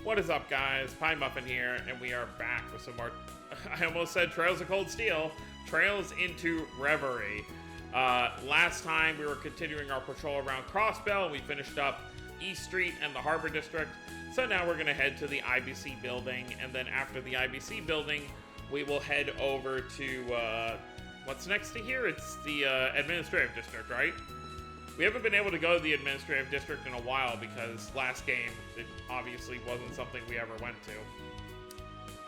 What is up, guys? Pie Muffin here, and we are back with some more. I almost said Trails of Cold Steel. Trails into Reverie. Last time we were continuing our patrol around Crossbell, and we finished up East Street and the Harbor District. So now we're going to head to the IBC building, and then after the IBC building, we will head over to what's next to here? It's the Administrative District, right? We haven't been able to go to the Administrative District in a while because last game, it obviously wasn't something we ever went to.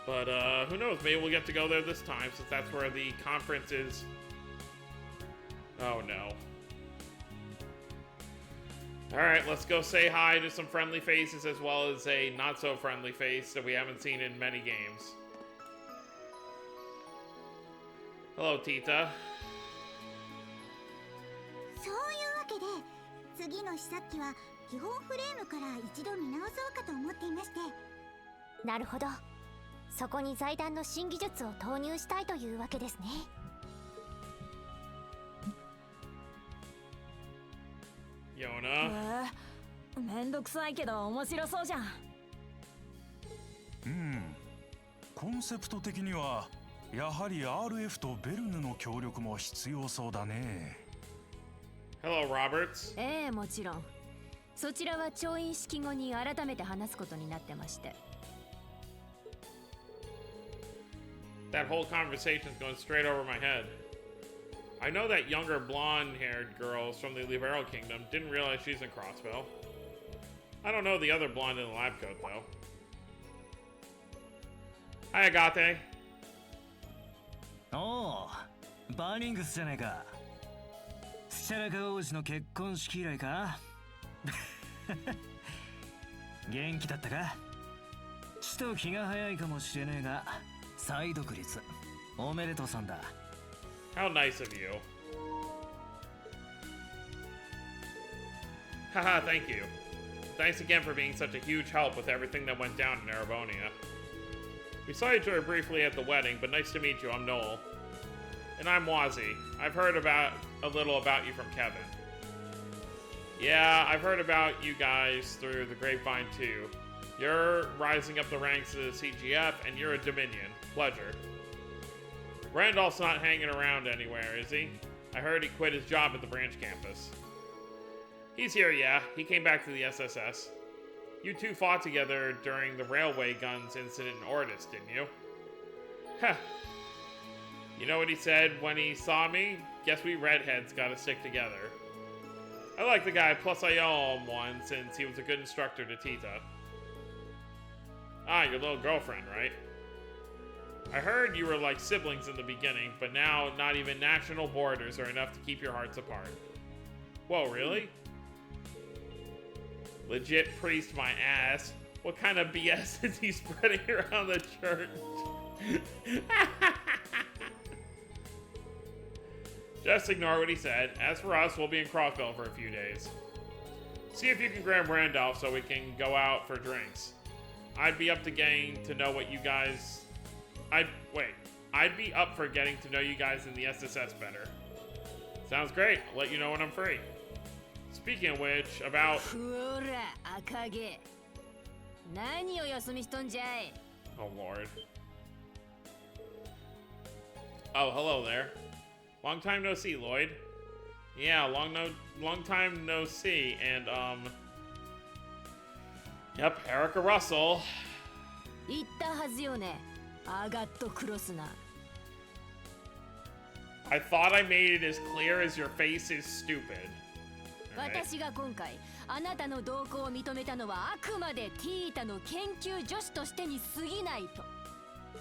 But who knows, maybe we'll get to go there this time since that's where the conference is. Oh no. Alright, let's go say hi to some friendly faces as well as a not so friendly face that we haven't seen in many games. Hello, Tita. 次の試作機は基本フレームから一度見直そうかと思っていまして。なるほど。そこに財団の新技術を投入したいというわけですね。ヨナ。めんどくさいけど面白そうじゃん。コンセプト的にはやはり RF とベルヌの協力も必要そうだね。Hello, Roberts. もちろん。そちらは調印式後に改めて話すことになってまして。That whole conversation is going straight over my head. I know that younger blonde-haired girl is from the Reverie Kingdom. Didn't realize she's in Crossville. I don't know the other blonde in the lab coat, though. Hi, Agate. おう、バーニングスじゃないか。スチャラカ王子の結婚式以来か。元気だったか。ちと気が早いかもしれねえが、再独立おめでとうさんだ。How nice of you. Haha, thank you. Thanks again for being such a huge help with everything that went down in Erebonia. We saw each other briefly at the wedding, but nice to meet you. I'm Noel. And I'm Wazzy. I've heard a little about you from Kevin. Yeah, I've heard about you guys through the grapevine too. You're rising up the ranks of the CGF, and you're a Dominion. Pleasure. Randolph's not hanging around anywhere, is he? I heard he quit his job at the branch campus. He's here, yeah. He came back to the SSS. You two fought together during the railway guns incident in Ortis, didn't you? Heh. You know what he said when he saw me? Guess we redheads gotta stick together. I like the guy, plus I owe him one since he was a good instructor to Tita. Ah, your little girlfriend, right? I heard you were like siblings in the beginning, but now not even national borders are enough to keep your hearts apart. Whoa, really? Legit priest my ass. What kind of BS is he spreading around the church? Just ignore what he said. As for us, we'll be in Crossville for a few days. See if you can grab Randolph so we can go out for drinks. I'd be up to getting to know what you guys... I'd be up for getting to know you guys in the SSS better. Sounds great. I'll let you know when I'm free. Speaking of which, about... Oh, Lord. Oh, hello there. Long time no see, Lloyd. Yeah, long time no see, and, Yep, Erica Russell. I thought I made it as clear as your face is stupid. 私が今回あなたの同行を認めたのはあくまでティータの研究助手としてに過ぎないと。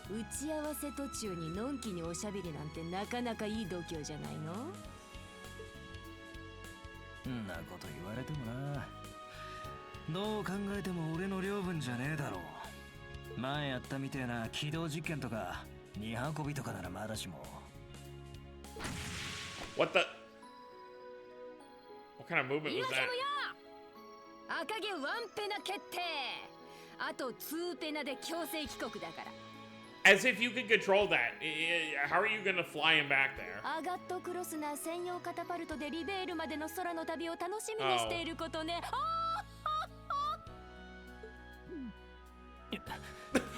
打ち合わせ途中にのんきにおしゃべりなんてなかなかいい度胸じゃないの？んなこと言われてもな。どう考えても俺の領分じゃねえだろう。前やったみてえな軌道実験とか荷運びとかならまだしも。What the? What kind of movement was that? 赤毛ワンペナ決定。あと2ペナで強制帰国だから。As if you could control that. How are you gonna fly him back there? アガットクロスナー専用カタパルトでリベールまでの空の旅を楽しみにしていることね。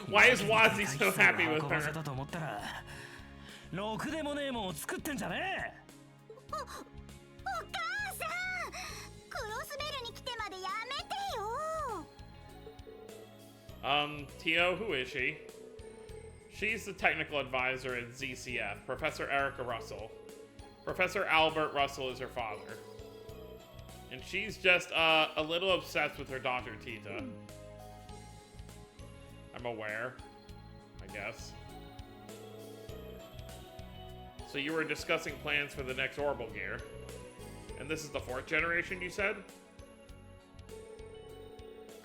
Why is Wazzy so happy with her? だと思ったらろくでもねえもんを作ってんじゃねえ。お母さん、クロスベルに来てまでやめてよ。Tio, who is she? She's the technical advisor at ZCF, Professor Erica Russell. Professor Albert Russell is her father. And she's just a little obsessed with her daughter, Tita. I'm aware, I guess. So you were discussing plans for the next orbital gear. And this is the 4th generation, you said?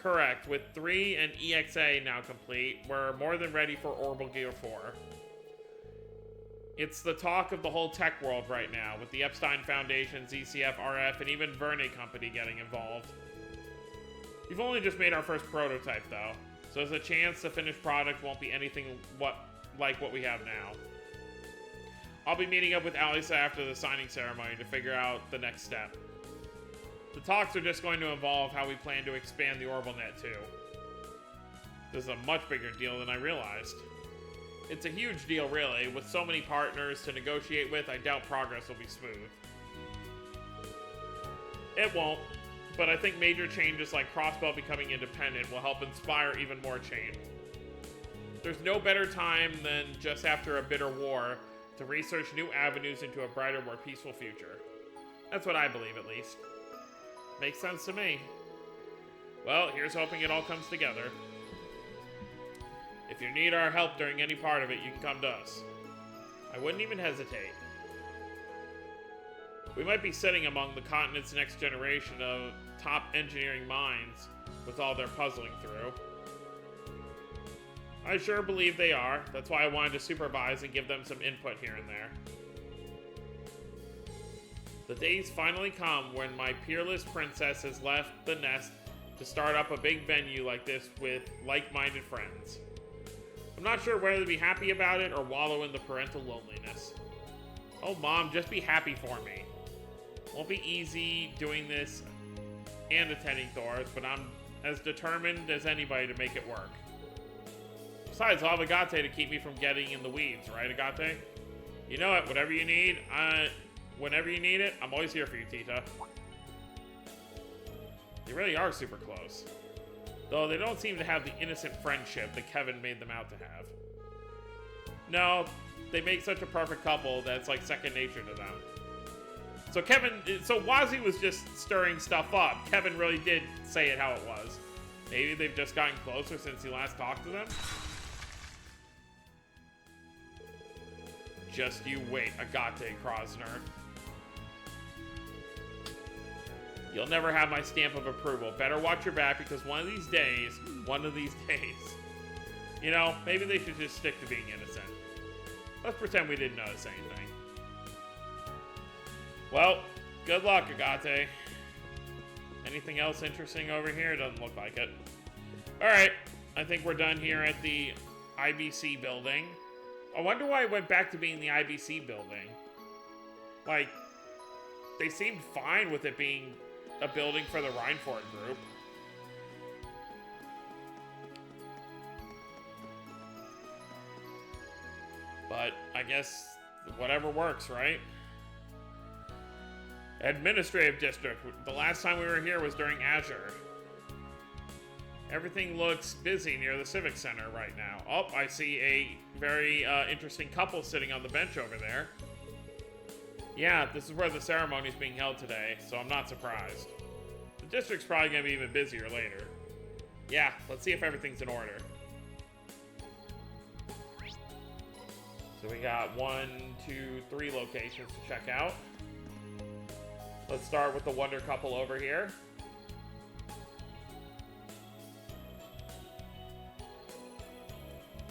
Correct. With 3 and EXA now complete, we're more than ready for orbital gear 4. It's the talk of the whole tech world right now, with the Epstein Foundation, ZCF, RF, and even Verne Company getting involved. We've only just made our first prototype, though, so there's a chance the finished product won't be anything like what we have now. I'll be meeting up with Alisa after the signing ceremony to figure out the next step. The talks are just going to involve how we plan to expand the orbital net, too. This is a much bigger deal than I realized. It's a huge deal, really. With so many partners to negotiate with, I doubt progress will be smooth. It won't, but I think major changes like Crossbell becoming independent will help inspire even more change. There's no better time than just after a bitter war to research new avenues into a brighter, more peaceful future. That's what I believe, at least. Makes sense to me. Well, here's hoping it all comes together. If you need our help during any part of it, you can come to us. I wouldn't even hesitate. We might be sitting among the continent's next generation of top engineering minds with all their puzzling through. I sure believe they are. That's why I wanted to supervise and give them some input here and there. The day's finally come when my peerless princess has left the nest to start up a big venue like this with like-minded friends. I'm not sure whether to be happy about it or wallow in the parental loneliness. Oh, Mom, just be happy for me. Won't be easy doing this and attending Thor's, but I'm as determined as anybody to make it work. Besides, I'll have Agate to keep me from getting in the weeds, right, Agate? You know it, whatever you need, whenever you need it, I'm always here for you, Tita. They really are super close. Though they don't seem to have the innocent friendship that Kevin made them out to have. No, they make such a perfect couple that it's like second nature to them. So Wazzy was just stirring stuff up. Kevin really did say it how it was. Maybe they've just gotten closer since he last talked to them? Just you wait, Agate Krosner. You'll never have my stamp of approval. Better watch your back because one of these days, you know, maybe they should just stick to being innocent. Let's pretend we didn't notice anything. Well, good luck, Agate. Anything else interesting over here? Doesn't look like it. Alright, I think we're done here at the IBC building. I wonder why it went back to being the IBC building. Like, they seemed fine with it being a building for the Reinfort group. But I guess whatever works, right? Administrative district. The last time we were here was during Azure. Everything looks busy near the Civic Center right now. Oh, I see a very interesting couple sitting on the bench over there. Yeah, this is where the ceremony is being held today, so I'm not surprised. The district's probably going to be even busier later. Yeah, let's see if everything's in order. So we got 1, 2, 3 locations to check out. Let's start with the Wonder couple over here.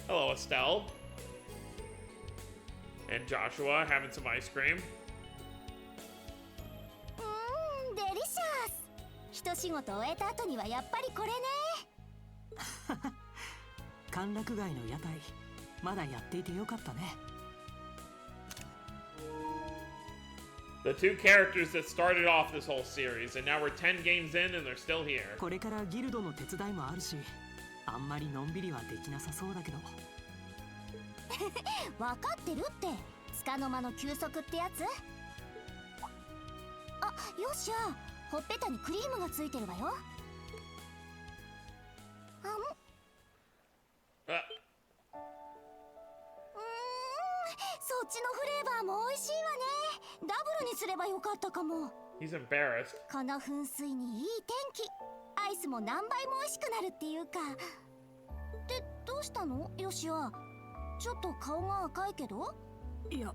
Hello, Estelle. And Joshua having some ice cream. デリシャス。一仕事終えた後にはやっぱりこれね。歓楽街の屋台、まだやっていてよかったね。The two characters that started off this whole series, and now we're 10 games in and they're still here. これからギルドの手伝いもあるし、あんまりのんびりはできなさそうだけど。分かってるって。束の間の休息ってやつ。あ、よっしゃ、ほっぺたにクリームがついてるわよ。そっちのフレーバーも美味しいわね。ダブルにすればよかったかも。 He's embarrassed. この噴水にいい天気。アイスも何倍も美味しくなるっていうか。で、どうしたのヨシア。ちょっと顔が赤いけど。いや、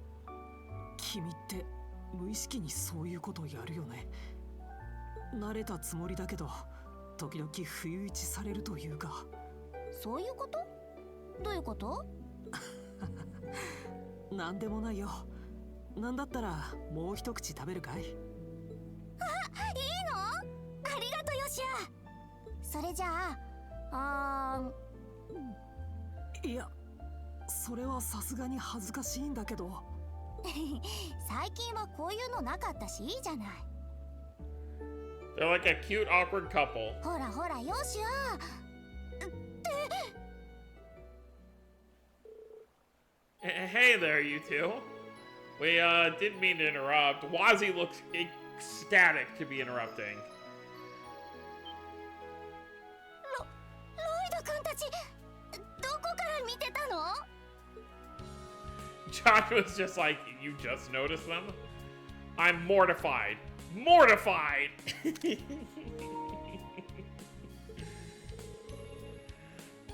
君って無意識にそういうことをやるよね。慣れたつもりだけど時々不意打ちされるというか。そういうこと？どういうこと？なんでもないよ。なんだったらもう一口食べるかい？あ、いいの？ありがとうヨシア。それじゃあ、いや、それはさすがに恥ずかしいんだけど。最近はこういうのなかったしいいじゃない。 They're like a cute, awkward couple. ほらほらヨシア。 Hey there, you two. We didn't mean to interrupt. Wazzy looks ecstatic to be interrupting. ロイド君たち、どこから見てたの？ Josh was just like, you just noticed them? I'm mortified. Mortified!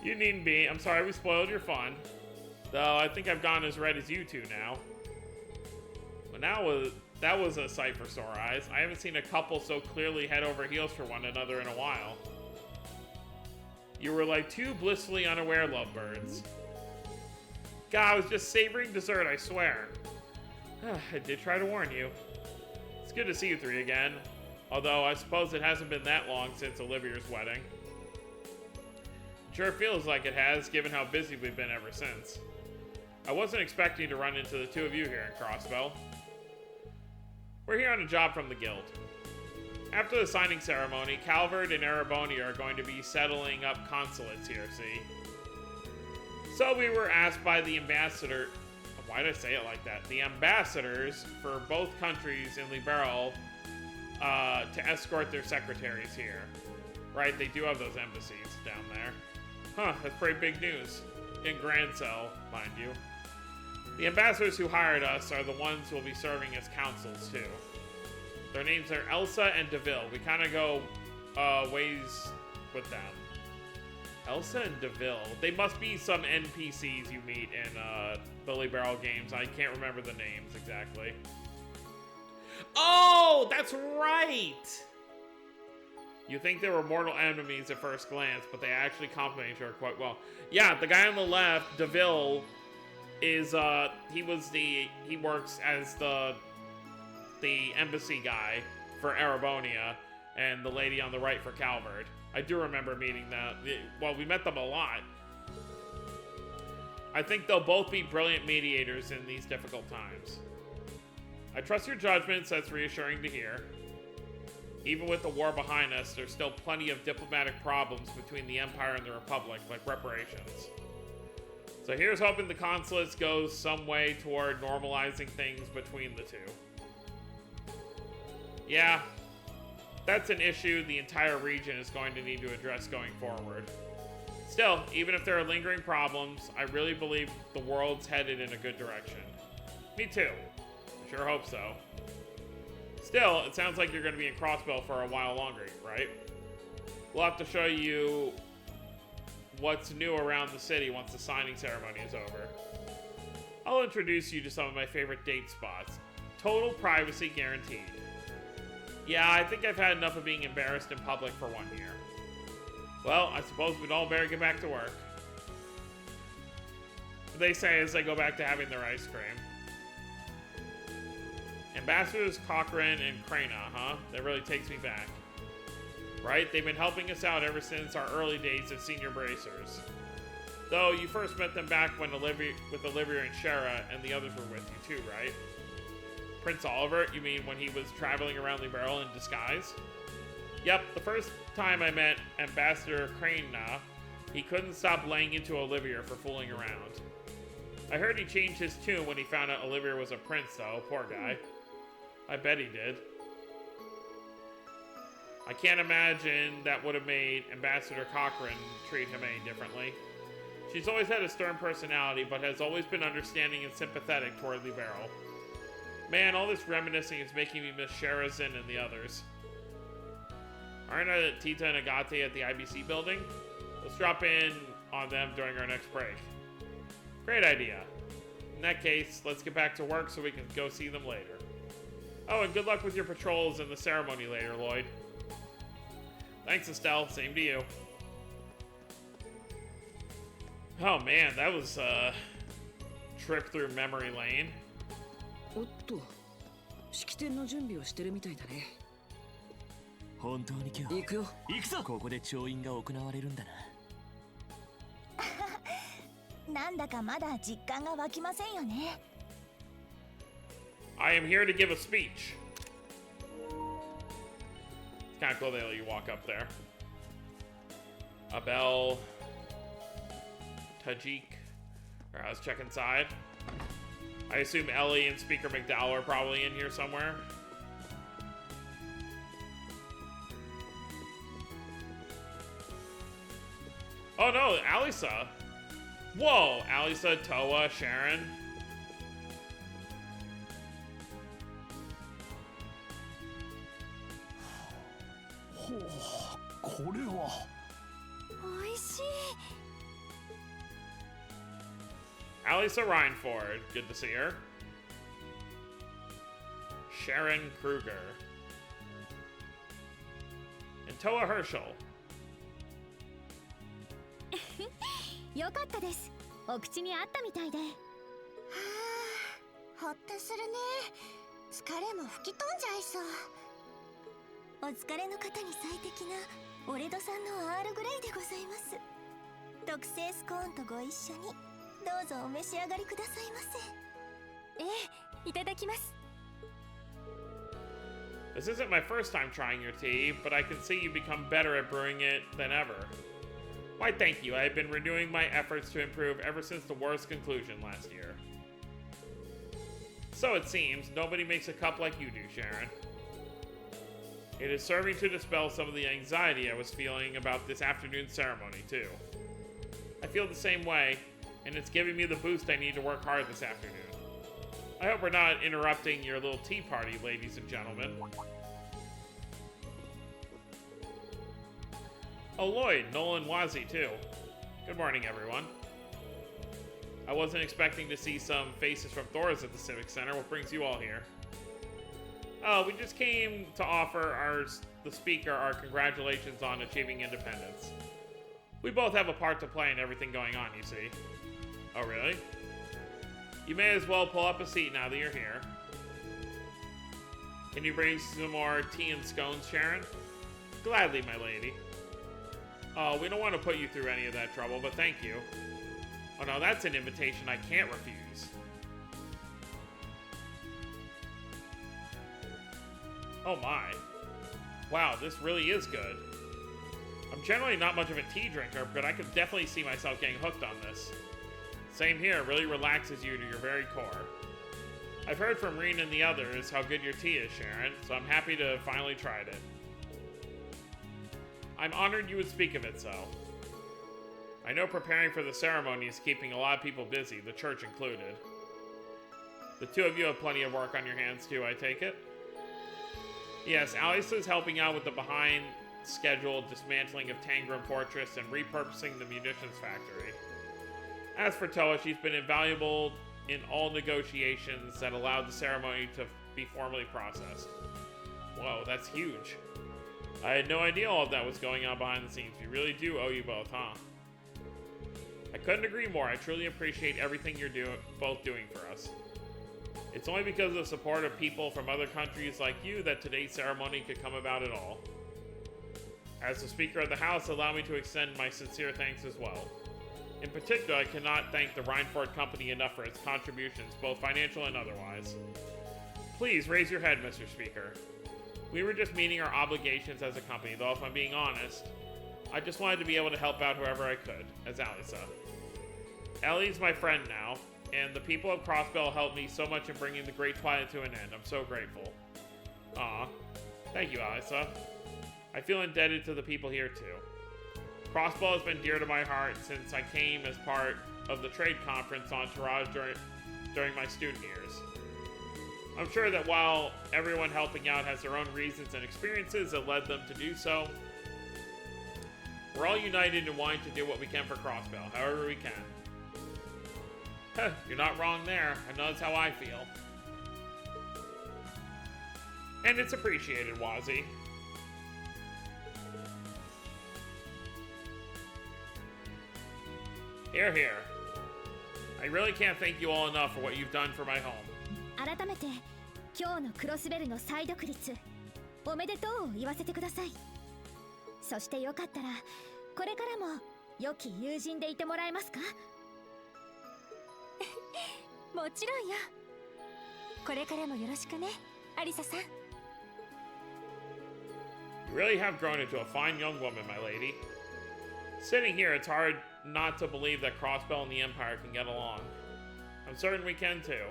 You needn't be. I'm sorry we spoiled your fun. Though I think I've gone as red as you two now. But that was a sight for sore eyes. I haven't seen a couple so clearly head over heels for one another in a while. You were like two blissfully unaware lovebirds. God, I was just savoring dessert, I swear. I did try to warn you. It's good to see you three again. Although, I suppose it hasn't been that long since Olivia's wedding. It sure feels like it has, given how busy we've been ever since. I wasn't expecting to run into the two of you here in Crossbell. We're here on a job from the guild. After the signing ceremony, Calvert and Erebonia are going to be settling up consulates here, see? So we were asked by the ambassador... Why did I say it like that? The ambassadors for both countries in Liberal to escort their secretaries here. Right, they do have those embassies down there. Huh, that's pretty big news. In Grand Cell, mind you. The ambassadors who hired us are the ones who will be serving as consuls, too. Their names are Elsa and DeVille. We kind of go ways with them. Elsa and DeVille. They must be some NPCs you meet in the Liberal games. I can't remember the names exactly. Oh, that's right! You think they were mortal enemies at first glance, but they actually complement each other quite well. Yeah, the guy on the left, DeVille, is he works as the embassy guy for Erebonia, and the lady on the right for Calvert. I do remember meeting them. Well, we met them a lot. I think they'll both be brilliant mediators in these difficult times. I trust your judgments, that's reassuring to hear. Even with the war behind us, there's still plenty of diplomatic problems between the Empire and the Republic, like reparations. So here's hoping the consulates goes some way toward normalizing things between the two. Yeah, that's an issue the entire region is going to need to address going forward. Still, even if there are lingering problems, I really believe the world's headed in a good direction. Me too. I sure hope so. Still, it sounds like you're going to be in Crossbell for a while longer, right? We'll have to show you what's new around the city once the signing ceremony is over. I'll introduce you to some of my favorite date spots. Total privacy guaranteed. Yeah, I think I've had enough of being embarrassed in public for 1 year. Well, I suppose we'd all better get back to work. They say as they go back to having their ice cream. Ambassadors Cochrane and Crana, huh? That really takes me back. Right? They've been helping us out ever since our early days as senior bracers. Though you first met them back when with Olivia and Shara, and the others were with you too, right? Prince Oliver, you mean when he was traveling around Liberal in disguise? Yep, the first time I met Ambassador Crana, He couldn't stop laying into Olivia for fooling around. I heard he changed his tune when he found out Olivia was a prince, though. Poor guy. I bet he did. I can't imagine that would have made Ambassador Cochrane treat him any differently. She's always had a stern personality, but has always been understanding and sympathetic toward Libero. Man, all this reminiscing is making me miss Sherazin and the others. Aren't Tita and Agate at the IBC building? Let's drop in on them during our next break. Great idea. In that case, let's get back to work so we can go see them later. Oh, and good luck with your patrols and the ceremony later, Lloyd. Thanks, Estelle. Same to you. Oh man, that was a trip through memory lane. おっと、式典の準備をしてるみたいだね。本当に今日行くよ。行くぞ。ここで調印が行われるんだな。なんだかまだ実感が湧きませんよね。I am here to give a speech. It's kind of cool they let you walk up there. Abel, Tajik. Alright, let's check inside. I assume Ellie and Speaker McDowell are probably in here somewhere. Oh no, Alisa. Whoa, Alisa, Toa, Sharon. Oh, これは。美味しい。Alisa Reinford, good to see her. Sharon Kruger. And Toa Herschel. よかったです。お口に合ったみたいで。はあ、ほっとするね。疲れも吹き飛んじゃいそう。お疲れの方に最適なオレドさんのアールグレイでございます。特製スコーンとご一緒にどうぞお召し上がりくださいませ。ええ、いただきます。 This isn't my first time trying your tea, but I can see you become better at brewing it than ever. Why, thank you. I have been renewing my efforts to improve ever since the war's conclusion last year. So it seems, nobody makes a cup like you do, Sharon. It is serving to dispel some of the anxiety I was feeling about this afternoon's ceremony, too. I feel the same way, and it's giving me the boost I need to work hard this afternoon. I hope we're not interrupting your little tea party, ladies and gentlemen. Oh, Lloyd, Nolan, Wazzy, too. Good morning, everyone. I wasn't expecting to see some faces from Thor's at the Civic Center. What brings you all here? Oh, we just came to offer the speaker our congratulations on achieving independence. We both have a part to play in everything going on, you see. Oh, really? You may as well pull up a seat now that you're here. Can you bring some more tea and scones, Sharon? Gladly, my lady. Oh, we don't want to put you through any of that trouble, but thank you. Oh no, that's an invitation I can't refuse. Oh my. Wow, this really is good. I'm generally not much of a tea drinker, but I could definitely see myself getting hooked on this. Same here, it really relaxes you to your very core. I've heard from Reen and the others how good your tea is, Sharon, so I'm happy to have finally tried it. I'm honored you would speak of it so. I know preparing for the ceremony is keeping a lot of people busy, the church included. The two of you have plenty of work on your hands too, I take it? Yes, Alisa is helping out with the behind-schedule dismantling of Tangram Fortress and repurposing the munitions factory. As for Toa, she's been invaluable in all negotiations that allowed the ceremony to be formally processed. Whoa, that's huge. I had no idea all of that was going on behind the scenes. We really do owe you both, huh? I couldn't agree more. I truly appreciate everything you're both doing for us. It's only because of the support of people from other countries like you that today's ceremony could come about at all. As the Speaker of the House, allow me to extend my sincere thanks as well. In particular, I cannot thank the Reinford Company enough for its contributions, both financial and otherwise. Please, raise your head, Mr. Speaker. We were just meeting our obligations as a company, though if I'm being honest, I just wanted to be able to help out whoever I could, as Alisa. Ellie's my friend now, and the people of Crossbell helped me so much in bringing the Great Twilight to an end. I'm so grateful. Aw. Thank you, Alisa. I feel indebted to the people here, too. Crossbell has been dear to my heart since I came as part of the trade conference entourage during my student years. I'm sure that while everyone helping out has their own reasons and experiences that led them to do so, we're all united in wanting to do what we can for Crossbell, however we can. Huh, you're not wrong there. I know that's how I feel. And it's appreciated, Wazzy. Here, here. I really can't thank you all enough for what you've done for my home. 改めて今日のクロスベルの再独立おめでとうを言わせてください。そしてよかったらこれからも良き友人でいてもらえますか？もちろんよ。これからもよろしくね、アリサさん。You really have grown into a fine young woman, my lady. Sitting here, it's hard not to believe that Crossbell and the Empire can get along. I'm certain we can too.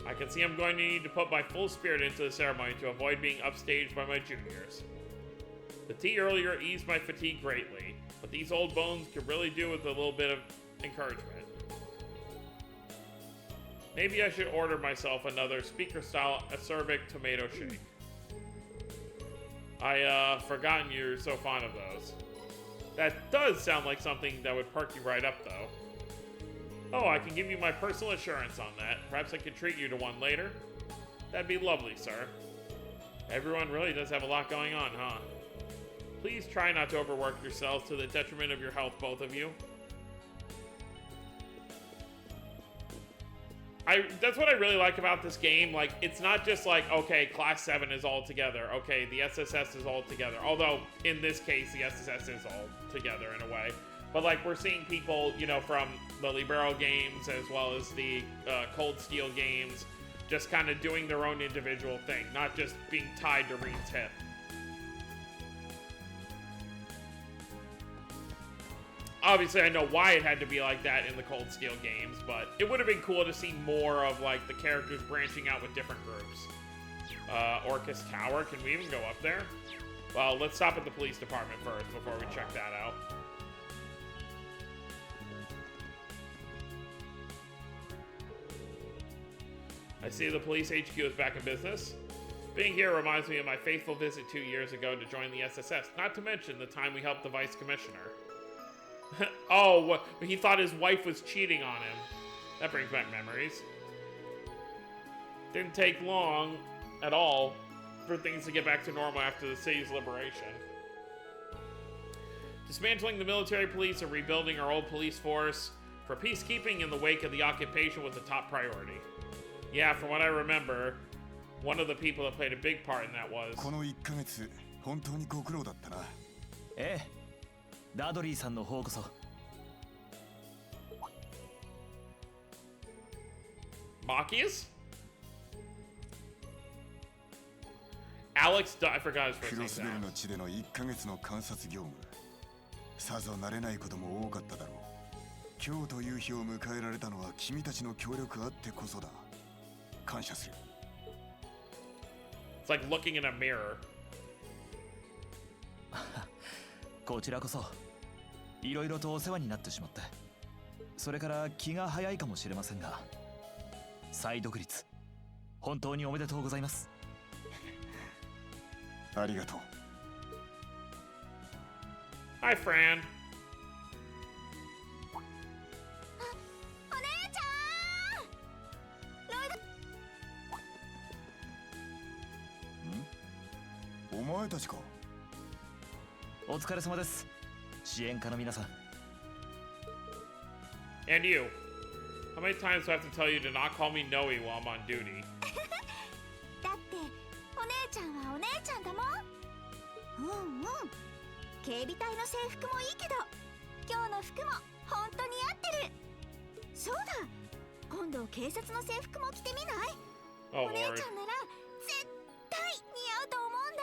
I can see I'm going to need to put my full spirit into the ceremony to avoid being upstaged by my juniors. The tea earlier eased my fatigue greatly, but these old bones could really do with a little bit of encouragement. Maybe I should order myself another speaker-style acerbic tomato shake. Forgotten you're so fond of those. That does sound like something that would perk you right up, though. Oh, I can give you my personal assurance on that. Perhaps I could treat you to one later? That'd be lovely, sir. Everyone really does have a lot going on, huh? Please try not to overwork yourselves to the detriment of your health, both of you. That's what I really like about this game. Like, it's not just like, okay, Class 7 is all together. Okay, the SSS is all together. Although, in this case, the SSS is all together in a way. But, like, we're seeing people, you know, from the Libero games as well as the Cold Steel games just kind of doing their own individual thing, not just being tied to Reen's hip. Obviously, I know why it had to be like that in the Cold Steel games, but it would have been cool to see more of, like, the characters branching out with different groups. Orcus Tower, can we even go up there? Well, let's stop at the police department first before we check that out. I see the police HQ is back in business. Being here reminds me of my faithful visit 2 years ago to join the SSS, not to mention the time we helped the Vice Commissioner. Oh, he thought his wife was cheating on him. That brings back memories. Didn't take long at all for things to get back to normal after the city's liberation. Dismantling the military police and rebuilding our old police force for peacekeeping in the wake of the occupation was a top priority. Yeah, from what I remember, one of the people that played a big part in that was... この1ヶ月、本当にご苦労だったな。ええ、ダドリーさんの方こそ。Machias? Alex, I forgot his first name. クロスベルの地での1ヶ月の観察業務。さぞ慣れないことも多かっただろう。今日という日を迎えられたのは君たちの協力あってこそだ。感謝する。It's like looking in a mirror. こちらこそいろいろとお世話になってしまって、それから気が早いかもしれませんが、再独立本当におめでとうございます。ありがとう。Hi, Fran. お姉ちゃん。ロイド。お前たちか。お疲れ様です。支援課の皆さん。And you. How many times do I have to tell you to not call me Noe while I'm on duty? だってお姉ちゃんはお姉ちゃんだもん。うんうん。警備隊の制服もいいけど、今日の服も本当に合ってる。そうだ。今度警察の制服も着てみない？ Oh, お姉ちゃんな Lord. ら絶対似合うと思うんだ。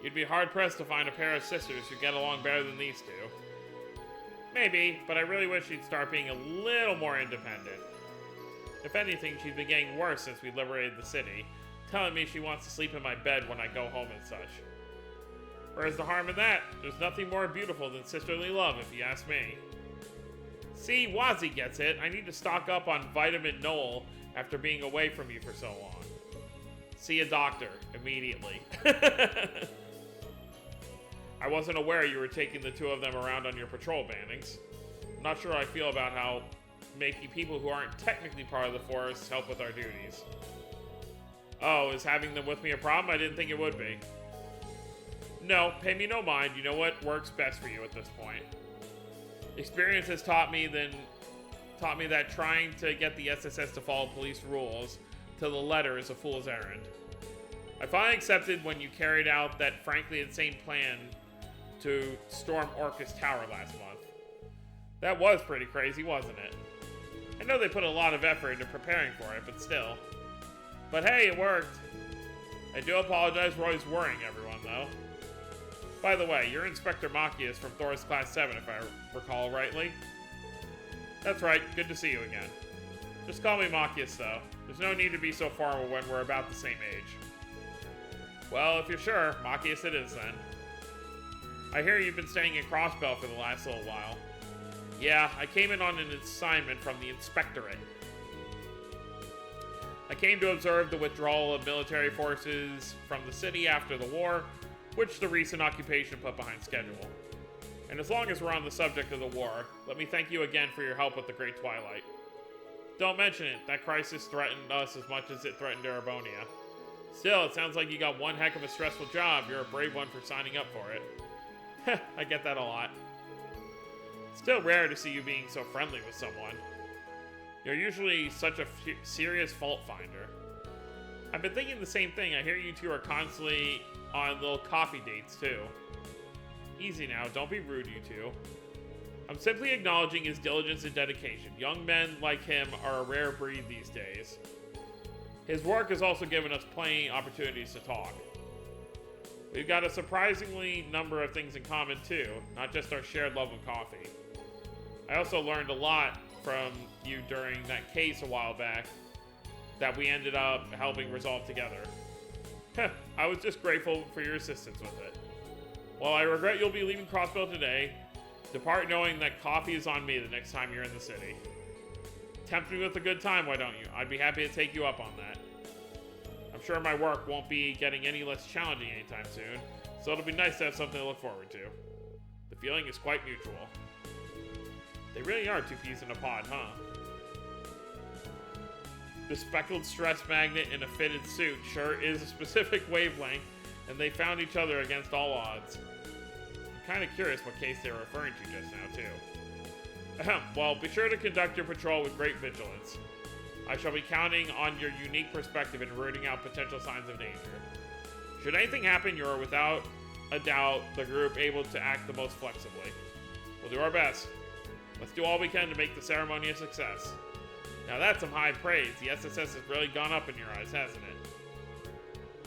You'd be hard-pressed to find a pair of sisters who get along better than these two. Maybe, but I really wish she'd start being a little more independent. If anything, she's been getting worse since we liberated the city, telling me she wants to sleep in my bed when I go home and such. Where's the harm in that? There's nothing more beautiful than sisterly love, if you ask me. See, Wazzy gets it. I need to stock up on vitamin Knoll after being away from you for so long. See a doctor, immediately. I wasn't aware you were taking the two of them around on your patrol bannings. I'm not sure how I feel about how making people who aren't technically part of the force help with our duties. Oh, is having them with me a problem? I didn't think it would be. No, pay me no mind. You know what works best for you at this point. Experience has taught me that trying to get the SSS to follow police rules to the letter is a fool's errand. I finally accepted when you carried out that frankly insane plan to storm Orcus Tower last month. That was pretty crazy, wasn't it? I know they put a lot of effort into preparing for it, but still. But hey, it worked. I do apologize for always worrying everyone, though. By the way, you're Inspector Machias from Thor's Class 7, if I recall rightly. That's right, good to see you again. Just call me Machias, though. There's no need to be so formal when we're about the same age. Well, if you're sure, Machias it is then. I hear you've been staying in Crossbell for the last little while. Yeah, I came in on an assignment from the Inspectorate. I came to observe the withdrawal of military forces from the city after the war, which the recent occupation put behind schedule. And as long as we're on the subject of the war, let me thank you again for your help with the Great Twilight. Don't mention it, that crisis threatened us as much as it threatened Erebonia. Still, it sounds like you got one heck of a stressful job. You're a brave one for signing up for it. I get that a lot. Still rare to see you being so friendly with someone. You're usually such a serious fault finder. I've been thinking the same thing. I hear you two are constantly on little coffee dates, too. Easy now, don't be rude, you two. I'm simply acknowledging his diligence and dedication. Young men like him are a rare breed these days. His work has also given us plenty opportunities to talk. We've got a surprisingly number of things in common, too, not just our shared love of coffee. I also learned a lot from you during that case a while back that we ended up helping resolve together. I was just grateful for your assistance with it. While I regret you'll be leaving Crossbell today, depart knowing that coffee is on me the next time you're in the city. Tempt me with a good time, why don't you? I'd be happy to take you up on that. I'm sure my work won't be getting any less challenging anytime soon, so it'll be nice to have something to look forward to. The feeling is quite mutual. They really are two peas in a pod, huh? The speckled stress magnet in a fitted suit sure is a specific wavelength, and they found each other against all odds. I'm kind of curious what case they were referring to just now, too. Ahem, well, be sure to conduct your patrol with great vigilance. I shall be counting on your unique perspective in rooting out potential signs of danger. Should anything happen, you're without a doubt the group able to act the most flexibly. We'll do our best. Let's do all we can to make the ceremony a success. Now that's some high praise. The SSS has really gone up in your eyes, hasn't it?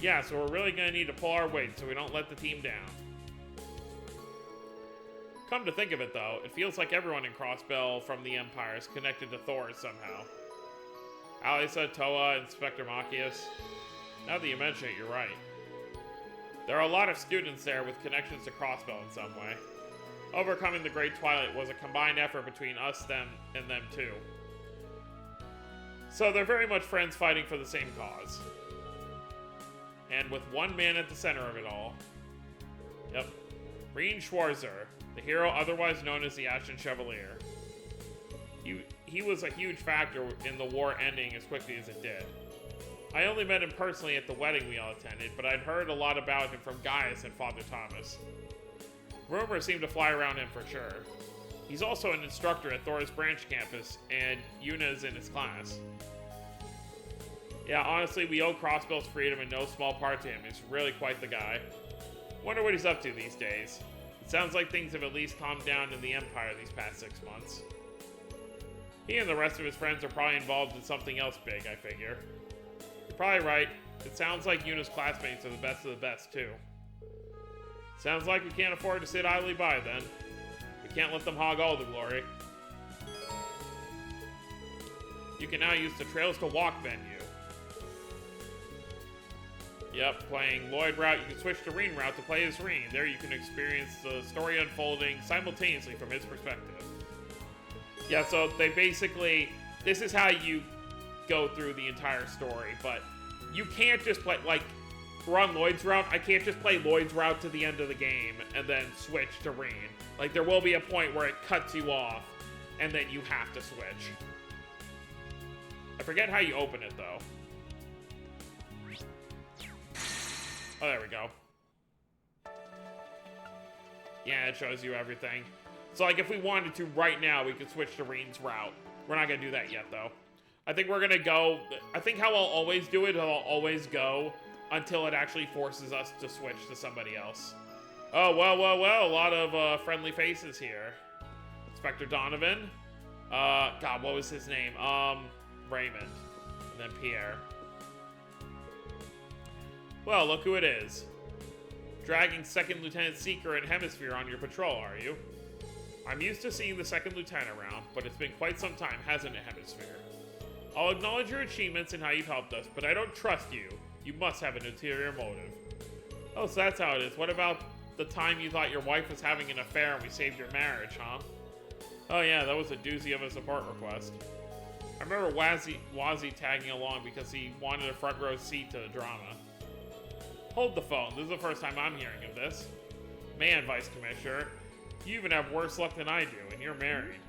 Yeah, so we're really going to need to pull our weight so we don't let the team down. Come to think of it, though, it feels like everyone in Crossbell from the Empire is connected to Thor somehow. Alisa, Toa, Inspector Machias. Now that you mention it, you're right. There are a lot of students there with connections to Crossbell in some way. Overcoming the Great Twilight was a combined effort between us, them, and them too. So they're very much friends fighting for the same cause. And with one man at the center of it all. Yep. Reen Schwarzer, the hero otherwise known as the Ashen Chevalier. He was a huge factor in the war ending as quickly as it did. I only met him personally at the wedding we all attended, but I'd heard a lot about him from Gaius and Father Thomas. Rumors seem to fly around him for sure. He's also an instructor at Thor's branch campus, and Yuna's in his class. Yeah, honestly, we owe Crossbell's freedom in no small part to him. He's really quite the guy. Wonder what he's up to these days. It sounds like things have at least calmed down in the Empire these past 6 months. He and the rest of his friends are probably involved in something else big, I figure. You're probably right. It sounds like Yuna's classmates are the best of the best, too. Sounds like we can't afford to sit idly by then. We can't let them hog all the glory. You can now use the Trails to Walk menu. Yep, playing Lloyd route, you can switch to Reen route to play as Reen. There you can experience the story unfolding simultaneously from his perspective. Yeah, so they basically, this is how you go through the entire story, but you can't just play, like, we're on Lloyd's route, I can't just play Lloyd's route to the end of the game and then switch to Reen. Like, there will be a point where it cuts you off, and then you have to switch. I forget how you open it, though. Oh, there we go. Yeah, it shows you everything. So, like, if we wanted to right now, we could switch to Reen's route. We're not going to do that yet, though. I think we're going to go... I think how I'll always do it, I'll always go until it actually forces us to switch to somebody else. Oh, well, well, well. A lot of friendly faces here. Inspector Donovan. God, what was his name? Raymond. And then Pierre. Well, look who it is. Dragging Second Lieutenant Seeker and Hemisphere on your patrol, are you? I'm used to seeing the Second Lieutenant around, but it's been quite some time, hasn't it, Hemisphere? I'll acknowledge your achievements and how you've helped us, but I don't trust you. You must have an ulterior motive. Oh, so that's how it is. What about the time you thought your wife was having an affair and we saved your marriage, huh? Oh yeah, that was a doozy of a support request. I remember Wazzy tagging along because he wanted a front row seat to the drama. Hold the phone. This is the first time I'm hearing of this. Man, Vice Commissioner, you even have worse luck than I do, and you're married.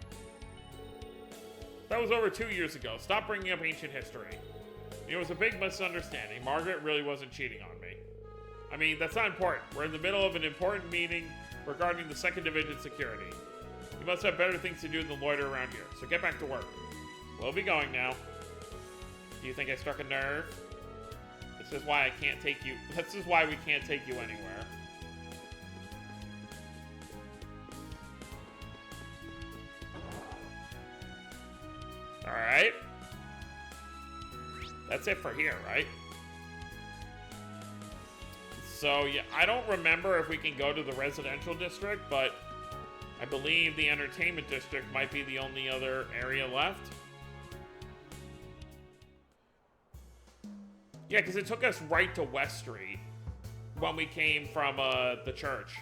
That was over 2 years ago. Stop bringing up ancient history. It was a big misunderstanding. Margaret really wasn't cheating on me. I mean, that's not important. We're in the middle of an important meeting regarding the 2nd Division security. You must have better things to do than loiter around here, so get back to work. We'll be going now. Do you think I struck a nerve? This is why I can't take you. This is why we can't take you anywhere. Alright. That's it for here, right? So, yeah, I don't remember if we can go to the residential district, but I believe the entertainment district might be the only other area left. Yeah, because it took us right to West Street when we came from the church.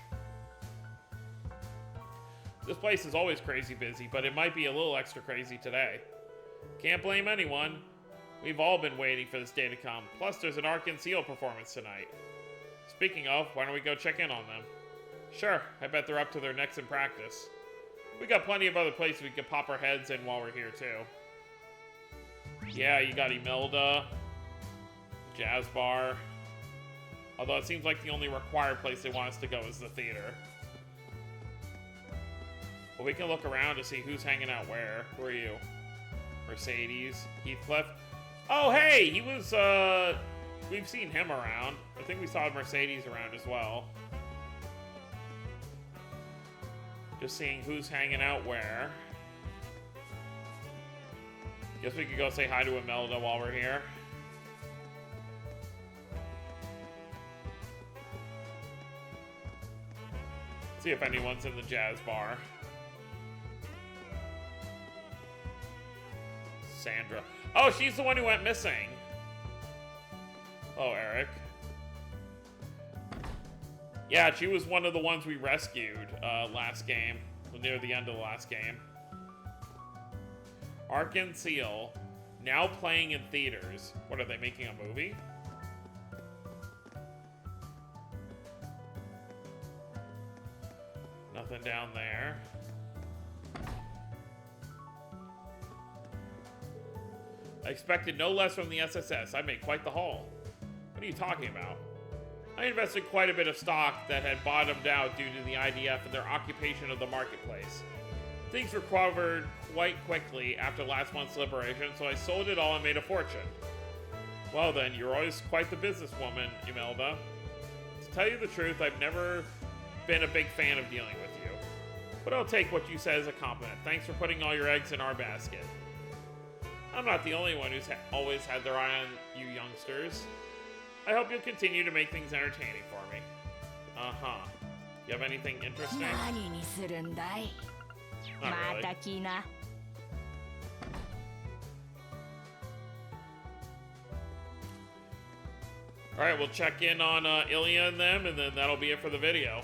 This place is always crazy busy, but it might be a little extra crazy today. Can't blame anyone. We've all been waiting for this day to come. Plus, there's an Ark and Ciel performance tonight. Speaking of, why don't we go check in on them? Sure, I bet they're up to their necks in practice. We got plenty of other places we could pop our heads in while we're here, too. Yeah, you got Imelda. Jazz bar. Although it seems like the only required place they want us to go is the theater. Well, we can look around to see who's hanging out where. Who are you? Mercedes. Heathcliff. Oh, hey! He was, we've seen him around. I think we saw Mercedes around as well. Just seeing who's hanging out where. Guess we could go say hi to Imelda while we're here. See if anyone's in the jazz bar. Sandra. Oh, she's the one who went missing. Oh, Eric. Yeah, she was one of the ones we rescued last game. Near the end of the last game. Ark and Ciel. Now playing in theaters. What, are they making a movie? Nothing down there. I expected no less from the SSS. I made quite the haul. What are you talking about? I invested quite a bit of stock that had bottomed out due to the IDF and their occupation of the marketplace. Things recovered quite quickly after last month's liberation, so I sold it all and made a fortune. Well then, you're always quite the businesswoman, Imelda. To tell you the truth, I've never been a big fan of dealing with you. But I'll take what you said as a compliment. Thanks for putting all your eggs in our basket. I'm not the only one who's always had their eye on you youngsters. I hope you'll continue to make things entertaining for me. Uh-huh. You have anything interesting? 何にするんだい Not ま really. た来な Alright, we'll check in on Ilya and them, and then that'll be it for the video.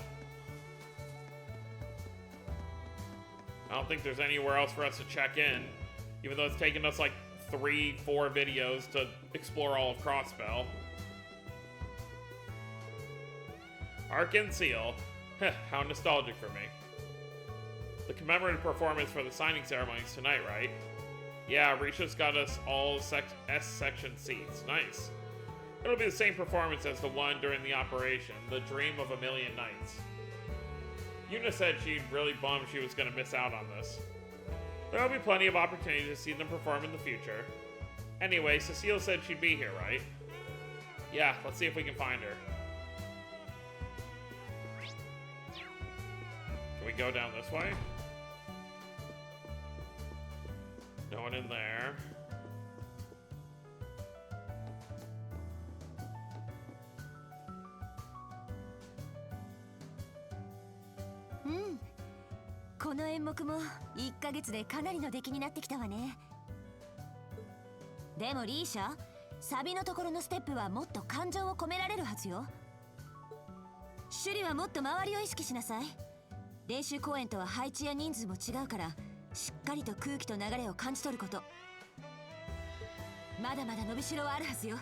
I don't think there's anywhere else for us to check in, even though it's taken us like 3-4 videos to explore all of Crossbell. Arc and Ciel. Heh, how nostalgic for me. The commemorative performance for the signing ceremonies tonight, right? Yeah, Risha's got us all S-section seats. Nice. It'll be the same performance as the one during the operation, The Dream of a Million Nights. Yuna said she'd really bummed she was going to miss out on this. There'll be plenty of opportunity to see them perform in the future. Anyway, Cecile said she'd be here, right? Yeah, let's see if we can find her. Can we go down this way? No one in there. Hmm. この演目も1ヶ月でかなりの出来になってきたわね。でもリーシャ、サビのところのステップはもっと感情を込められるはずよ。シュリはもっと周りを意識しなさい。練習公演とは配置や人数も違うから、しっかりと空気と流れを感じ取ること。まだまだ伸びしろはあるはずよ。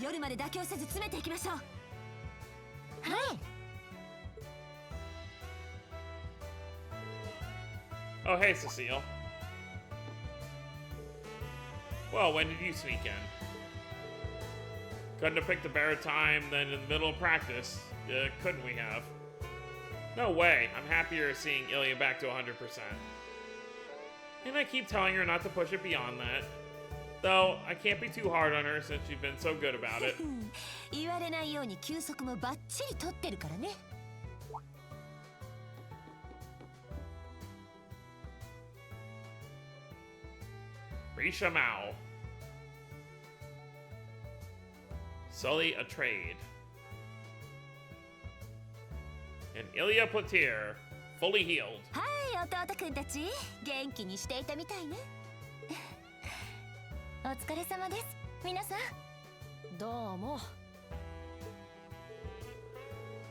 夜まで妥協せず詰めていきましょう。はい。Oh, hey, Cecile. Well, when did you sneak in? Couldn't have picked a better time than in the middle of practice, couldn't we have? No way. I'm happier seeing Ilya back to 100%. And I keep telling her not to push it beyond that. Though, I can't be too hard on her since she's been so good about it. 言われないように休息もバッチリ取ってるからね。Risha Mao. Sully a trade. And Ilya Platir, fully healed. はい、弟くんたち、元気にしていたみたいね。お疲れ様です、皆さん。どうも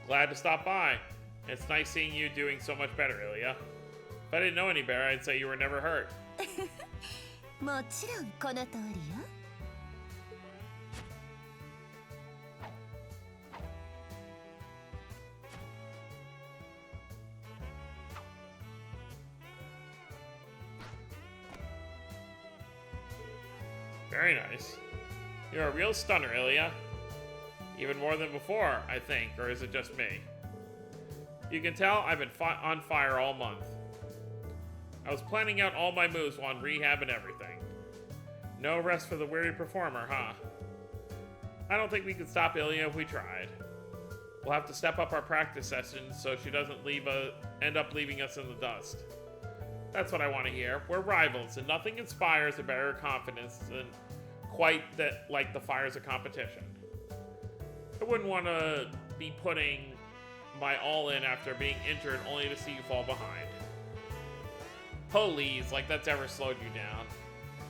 Glad to stop by. It's nice seeing you doing so much better, Ilya. If I didn't know any better, I'd say you were never hurt. もちろんこの通りよ。Very nice. You're a real stunner, Ilya. Even more than before, I think, or is it just me? You can tell I've been on fire all month. I was planning out all my moves on rehab and everything. No rest for the weary performer, huh? I don't think we could stop Ilya if we tried. We'll have to step up our practice sessions so she doesn't end up leaving us in the dust. That's what I want to hear. We're rivals, and nothing inspires a better confidence than quite that like the fires of competition. I wouldn't want to be putting my all in after being injured only to see you fall behind. Please, like that's ever slowed you down.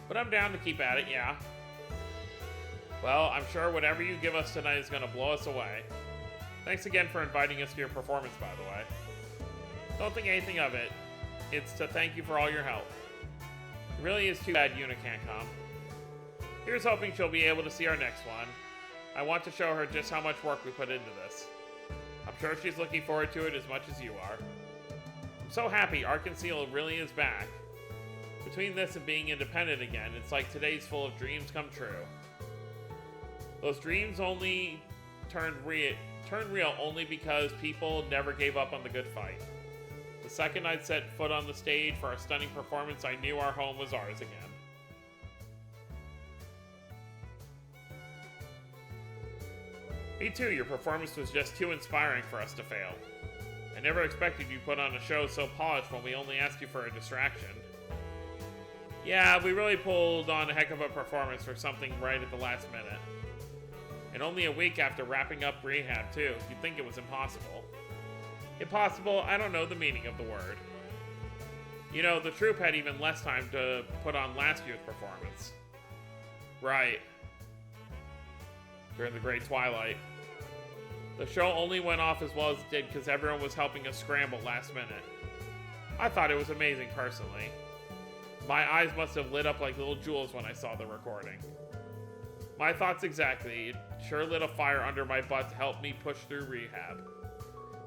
But I'm down to keep at it, yeah. Well, I'm sure whatever you give us tonight is going to blow us away. Thanks again for inviting us to your performance, by the way. Don't think anything of it. It's to thank you for all your help. It really is too bad Yuna can't come. Here's hoping she'll be able to see our next one. I want to show her just how much work we put into this. I'm sure she's looking forward to it as much as you are. I'm so happy Arc and Ciel really is back. Between this and being independent again, it's like today's full of dreams come true. Those dreams only turned real only because people never gave up on the good fight. The second I'd set foot on the stage for our stunning performance, I knew our home was ours again. Me too, your performance was just too inspiring for us to fail. I never expected you put on a show so polished when we only asked you for a distraction. Yeah, we really pulled on a heck of a performance for something right at the last minute. And only a week after wrapping up rehab, too. You'd think it was impossible. Impossible? I don't know the meaning of the word. You know, the troupe had even less time to put on last year's performance. Right. During the Great Twilight. The show only went off as well as it did because everyone was helping us scramble last minute. I thought it was amazing, personally. My eyes must have lit up like little jewels when I saw the recording. My thoughts exactly. It sure lit a fire under my butt to help me push through rehab.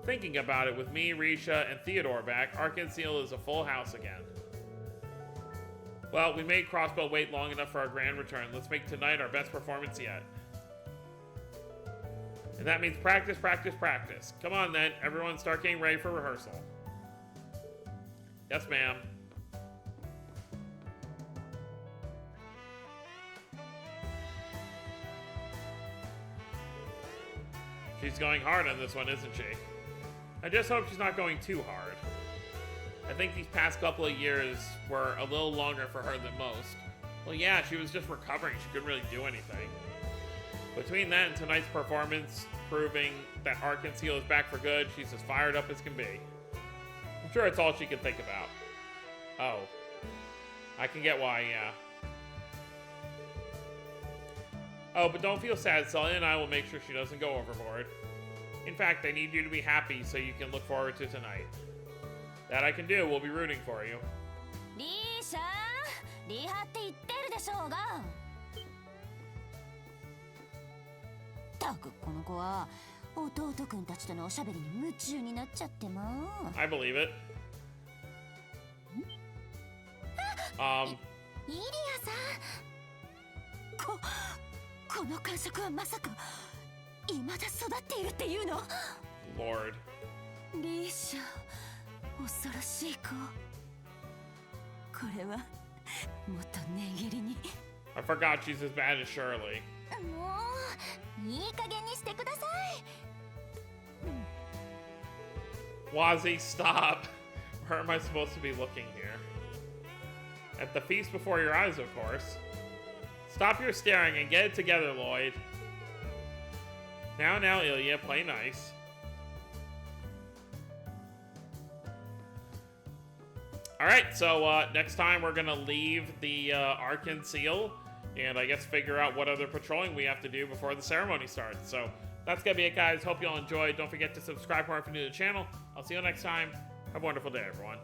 Thinking about it, with me, Risha, and Theodore back, Ciel is a full house again. Well, we made Crossbow wait long enough for our grand return. Let's make tonight our best performance yet. And that means practice, practice, practice. Come on then, everyone start getting ready for rehearsal. Yes, ma'am. She's going hard on this one, isn't she? I just hope she's not going too hard. I think these past couple of years were a little longer for her than most. Well, yeah, she was just recovering. She couldn't really do anything. Between that and tonight's performance, proving that Ciel is back for good, she's as fired up as can be. I'm sure it's all she can think about. Oh. I can get why, yeah. Oh, but don't feel sad. Sully and I will make sure she doesn't go overboard. In fact, I need you to be happy so you can look forward to tonight. That I can do. We'll be rooting for you. リーシャリハって言ってるでしょうが。たくこの子は弟くんたちとのおしゃべりに夢中になっちゃってまあ。I believe it. イリアさん。この感触はまさか未だ育っているっていうの？ Lord. リーシャ、恐ろしい子。これはもっと値切りに。I forgot she's as bad as Shirley. もういい加減にしてください。Wazzy, stop. Where am I supposed to be looking here? At the feast before your eyes, of course. Stop your staring and get it together, Lloyd. Now, Ilya, play nice. Alright, so next time we're gonna leave the Ciel and I guess figure out what other patrolling we have to do before the ceremony starts. So that's gonna be it, guys. Hope you all enjoyed. Don't forget to subscribe if you're new to the channel. I'll see you next time. Have a wonderful day, everyone.